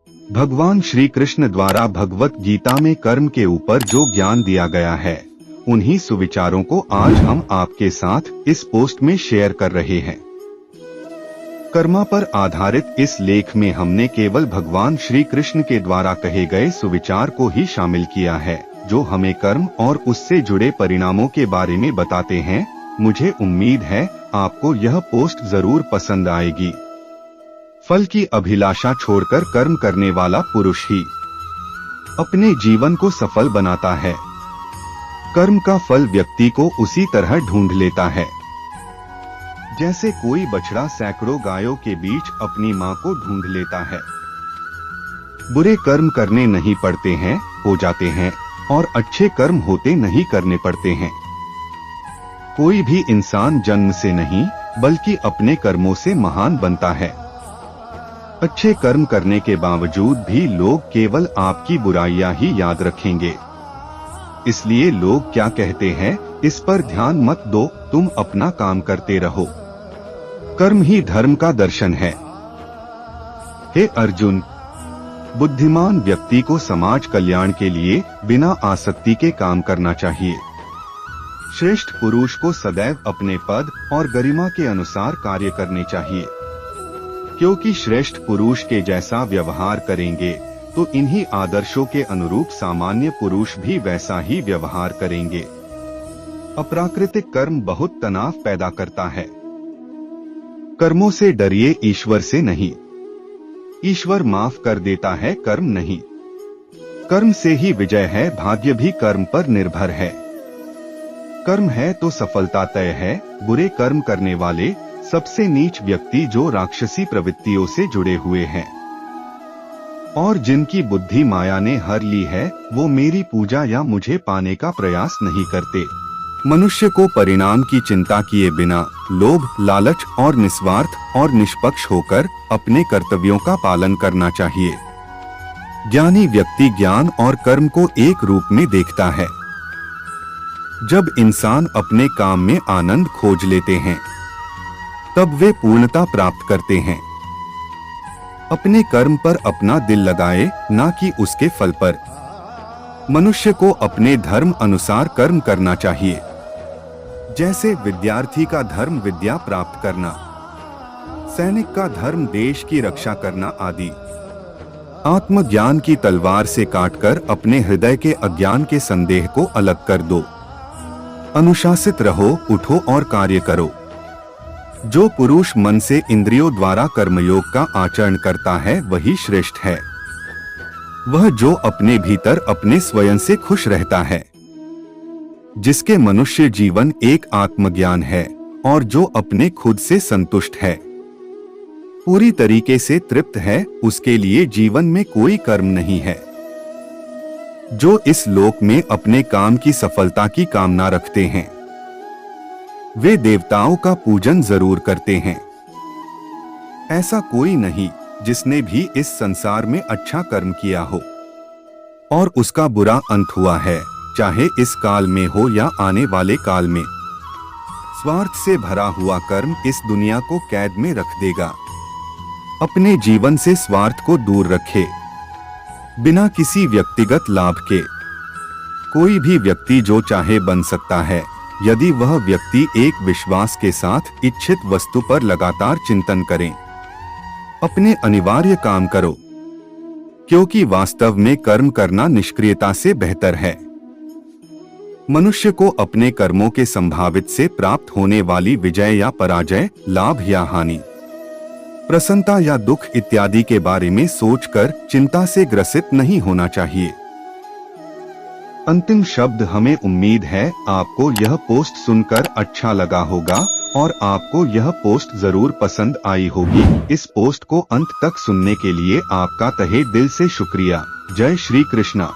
भगवान श्री कृष्ण द्वारा भगवत गीता में कर्म के ऊपर जो ज्ञान दिया गया है, उन्हीं सुविचारों को आज हम आपके साथ इस पोस्ट में शेयर कर रहे हैं। कर्मा पर आधारित इस लेख में हमने केवल भगवान श्री कृष्ण के द्वारा कहे गए सुविचार को ही शामिल किया है, जो हमें कर्म और उससे जुड़े परिणामों के बारे में बताते हैं। मुझे उम्मीद है आपको यह पोस्ट जरूर पसंद आएगी। फल की अभिलाषा छोड़कर कर्म करने वाला पुरुष ही अपने जीवन को सफल बनाता है। कर्म का फल व्यक्ति को उसी तरह ढूंढ लेता है जैसे कोई बछड़ा सैकड़ों गायों के बीच अपनी मां को ढूंढ लेता है। बुरे कर्म करने नहीं पड़ते हैं, हो जाते हैं, और अच्छे कर्म होते नहीं करने पड़ते हैं। कोई भी इंसान जन्म से नहीं बल्कि अपने कर्मों से महान बनता है। अच्छे कर्म करने के बावजूद भी लोग केवल आपकी बुराइयां ही याद रखेंगे। इसलिए लोग क्या कहते हैं, इस पर ध्यान मत दो, तुम अपना काम करते रहो। कर्म ही धर्म का दर्शन है। हे अर्जुन, बुद्धिमान व्यक्ति को समाज कल्याण के लिए बिना आसक्ति के काम करना चाहिए। श्रेष्ठ पुरुष को सदैव अपने पद और गरिमा के अनुसार कार्य करने चाहिए, क्योंकि श्रेष्ठ पुरुष के जैसा व्यवहार करेंगे तो इन्हीं आदर्शों के अनुरूप सामान्य पुरुष भी वैसा ही व्यवहार करेंगे। अप्राकृतिक कर्म बहुत तनाव पैदा करता है। कर्मों से डरिए, ईश्वर से नहीं। ईश्वर माफ कर देता है, कर्म नहीं। कर्म से ही विजय है, भाग्य भी कर्म पर निर्भर है। कर्म है तो सफलता तय है। बुरे कर्म करने वाले सबसे नीच व्यक्ति जो राक्षसी प्रवृत्तियों से जुड़े हुए हैं और जिनकी बुद्धि माया ने हर ली है, वो मेरी पूजा या मुझे पाने का प्रयास नहीं करते। मनुष्य को परिणाम की चिंता किए बिना लोभ, लालच और निस्वार्थ और निष्पक्ष होकर अपने कर्तव्यों का पालन करना चाहिए। ज्ञानी व्यक्ति ज्ञान और कर्म को एक रूप में देखता है। जब इंसान अपने काम में आनंद खोज लेते हैं, तब वे पूर्णता प्राप्त करते हैं। अपने कर्म पर अपना दिल लगाए, ना कि उसके फल पर। मनुष्य को अपने धर्म अनुसार कर्म करना चाहिए, जैसे विद्यार्थी का धर्म विद्या प्राप्त करना, सैनिक का धर्म देश की रक्षा करना आदि। आत्मज्ञान की तलवार से काटकर अपने हृदय के अज्ञान के संदेह को अलग कर दो। अनुशासित रहो, उठो और कार्य करो। जो पुरुष मन से इंद्रियों द्वारा कर्मयोग का आचरण करता है, वही श्रेष्ठ है। वह जो अपने भीतर अपने स्वयं से खुश रहता है, जिसके मनुष्य जीवन एक आत्मज्ञान है और जो अपने खुद से संतुष्ट है, पूरी तरीके से तृप्त है, उसके लिए जीवन में कोई कर्म नहीं है। जो इस लोक में अपने काम की सफलता की कामना रखते हैं, वे देवताओं का पूजन जरूर करते हैं। ऐसा कोई नहीं जिसने भी इस संसार में अच्छा कर्म किया हो और उसका बुरा अंत हुआ है, चाहे इस काल में हो या आने वाले काल में। स्वार्थ से भरा हुआ कर्म इस दुनिया को कैद में रख देगा। अपने जीवन से स्वार्थ को दूर रखे, बिना किसी व्यक्तिगत लाभ के। कोई भी व्यक्ति जो चाहे बन सकता है, यदि वह व्यक्ति एक विश्वास के साथ इच्छित वस्तु पर लगातार चिंतन करें। अपने अनिवार्य काम करो, क्योंकि वास्तव में कर्म करना निष्क्रियता से बेहतर है। मनुष्य को अपने कर्मों के संभावित से प्राप्त होने वाली विजय या पराजय, लाभ या हानि, प्रसन्नता या दुख इत्यादि के बारे में सोचकर चिंता से ग्रसित नहीं होना चाहिए। अंतिम शब्द, हमें उम्मीद है आपको यह पोस्ट सुनकर अच्छा लगा होगा और आपको यह पोस्ट जरूर पसंद आई होगी। इस पोस्ट को अंत तक सुनने के लिए आपका तहे दिल से शुक्रिया। जय श्री कृष्णा।